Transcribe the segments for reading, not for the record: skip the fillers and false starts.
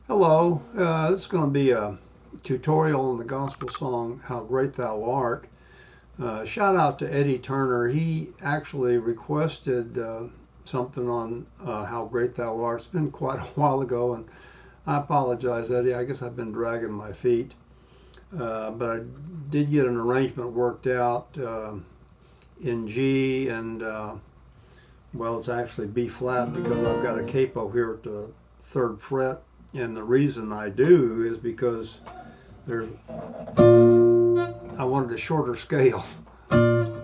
Hello, this is going to be a tutorial on the gospel song, How Great Thou Art. Shout out to Eddie Turner. He actually requested something on How Great Thou Art. It's been quite a while ago, and I apologize, Eddie. I guess I've been dragging my feet. But I did get an arrangement worked out in G, and well, it's actually B flat because I've got a capo here at the 3rd fret. And the reason I do is because there's I wanted a shorter scale because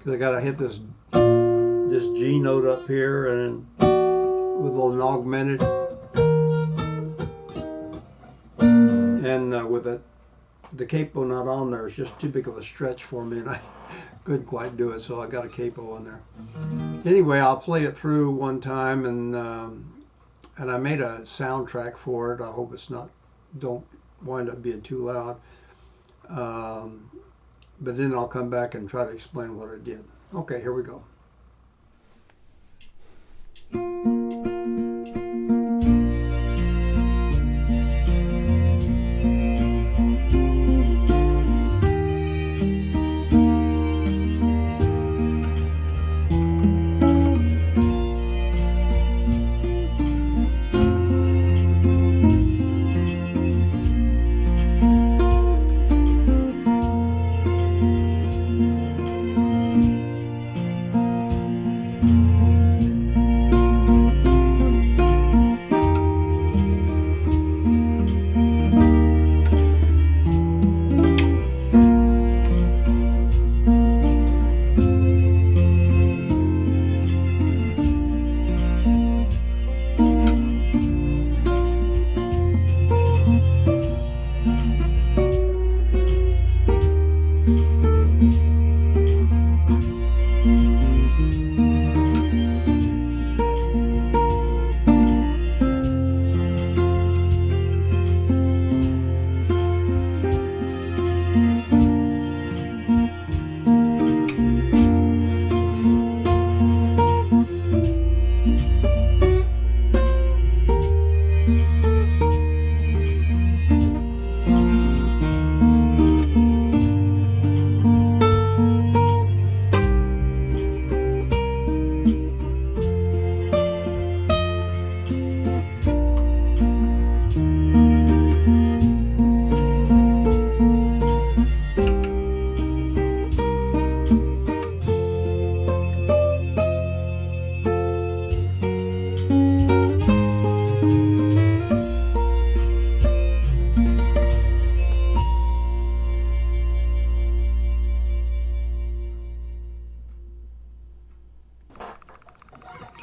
I got to hit this G note up here and with a little augmented, and with the capo not on there, it's just too big of a stretch for me, and I couldn't quite do it, so I got a capo on there. Anyway, I'll play it through one time, and I made a soundtrack for it. I hope it's don't wind up being too loud. But then I'll come back and try to explain what I did. Okay, here we go.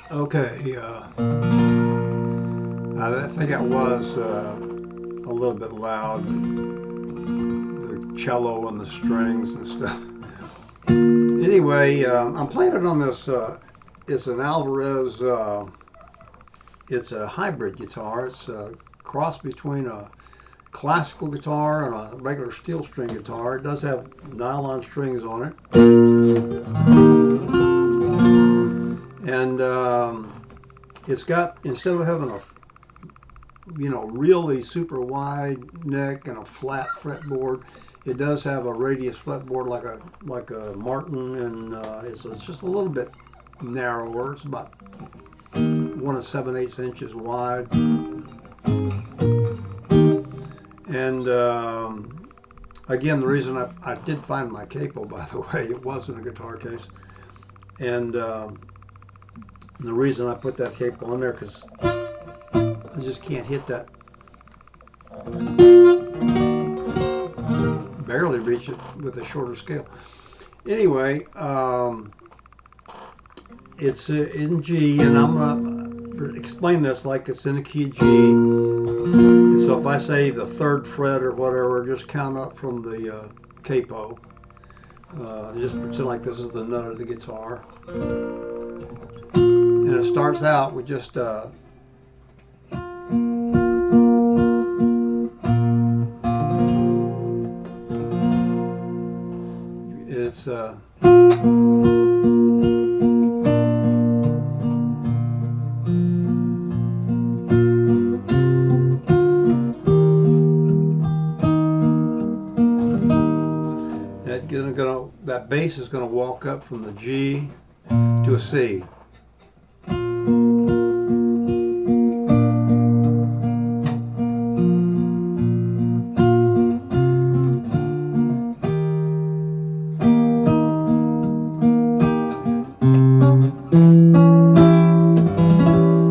Okay, I think I was a little bit loud, the cello and the strings and stuff. Anyway, I'm playing it on this, it's an Alvarez, it's a hybrid guitar. It's a cross between a classical guitar and a regular steel string guitar. It does have nylon strings on it. And it's got, instead of having a really super wide neck and a flat fretboard, it does have a radius fretboard like a Martin, and it's just a little bit narrower. It's about 1 7/8 inches wide. And again, the reason I did find my capo, by the way, it was in a guitar case. And the reason I put that capo on there, because I just can't hit that. Barely reach it with a shorter scale. Anyway, it's in G, and I'm going to explain this like it's in a key G. And so if I say the 3rd fret or whatever, just count up from the capo. Just pretend like this is the nut of the guitar. And it starts out with just it's that bass is going to walk up from the G to a C.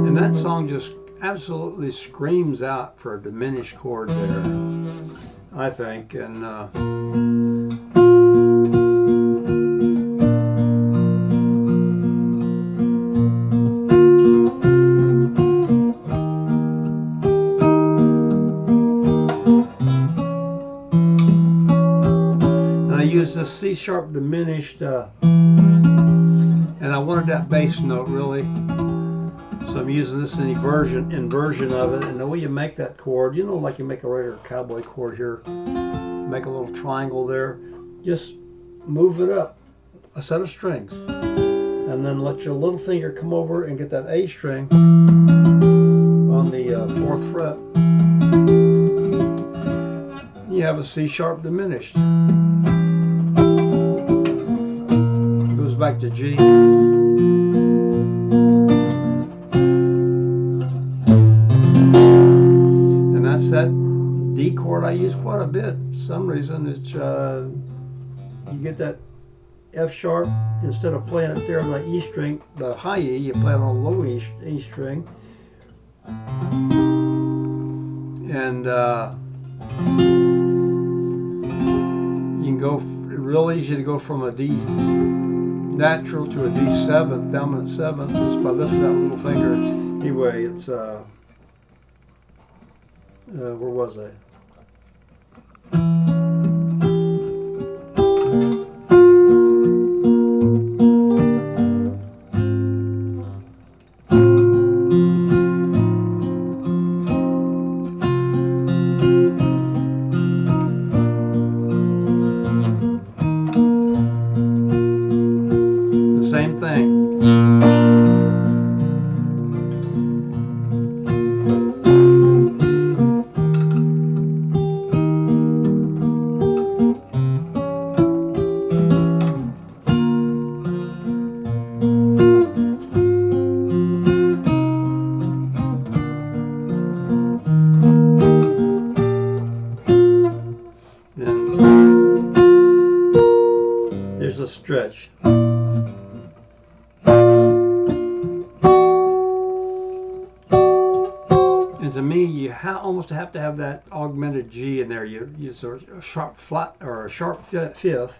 And that song just absolutely screams out for a diminished chord there, I think. And I use this C sharp diminished, and I wanted that bass note really. So I'm using this inversion of it, and the way you make that chord, you know, like you make a regular cowboy chord here, make a little triangle there, just move it up a set of strings, and then let your little finger come over and get that A string on the 4th fret. You have a C sharp diminished. Goes back to G. That D chord I use quite a bit. For some reason, it's you get that F sharp, instead of playing it there on the E string, the high E, you play it on the low E string, and you can go real easy to go from a D natural to a D7th, dominant 7th, just by lifting that little finger. Anyway, it's where was I? The same thing. There's a stretch. And to me, you almost have to have that augmented G in there. You sort of a sharp flat or a sharp fifth,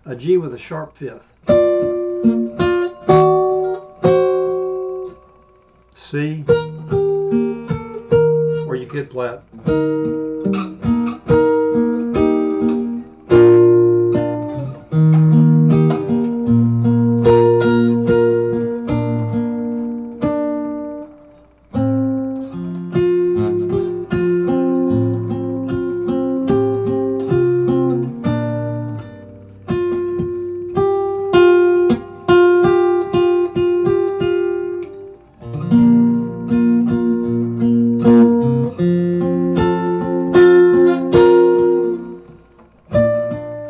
a G with a sharp fifth. C, or you could play it.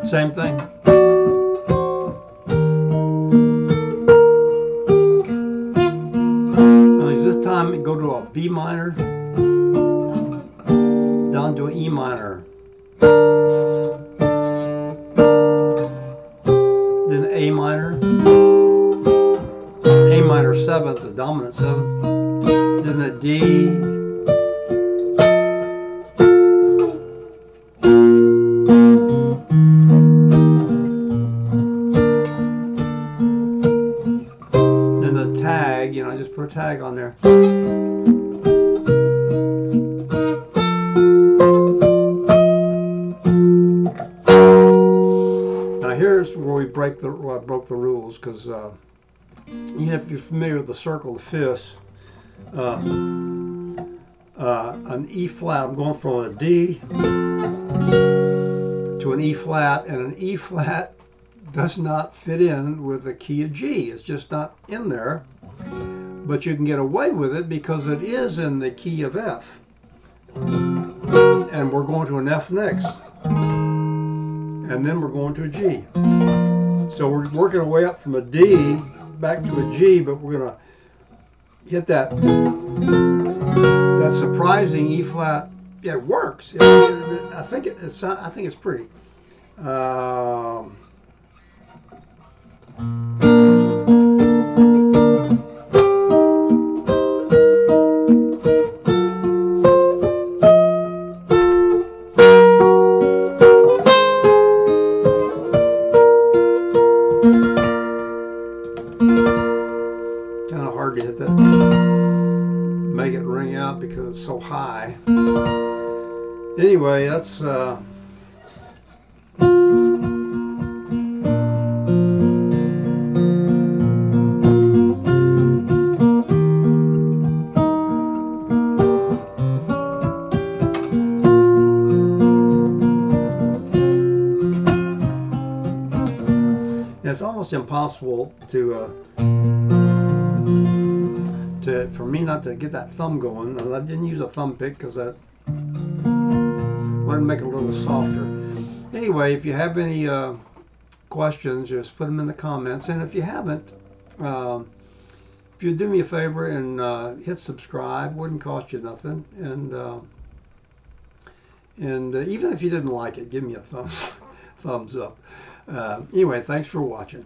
Same thing. Now this time go to a B minor, down to an E minor, then A minor, A minor 7th, the dominant 7th, then a D, tag, you know, I just put a tag on there. Now here's where we broke the rules, because if you're familiar with the circle of fifths, an E flat, I'm going from a D to an E flat, and an E flat does not fit in with the key of G. It's just not in there, but you can get away with it because it is in the key of F, and we're going to an F next, and then we're going to a G. So we're working our way up from a D back to a G, but we're going to hit that surprising E flat. Yeah, it works. I think it's pretty. Kind of hard to hit that, make it ring out because it's so high. Anyway, that's it's almost impossible for me not to get that thumb going. And I didn't use a thumb pick because I wanted to make it a little softer. Anyway, if you have any questions, just put them in the comments. And if you haven't, if you do me a favor and hit subscribe, wouldn't cost you nothing. And even if you didn't like it, give me a thumbs up. Anyway, thanks for watching.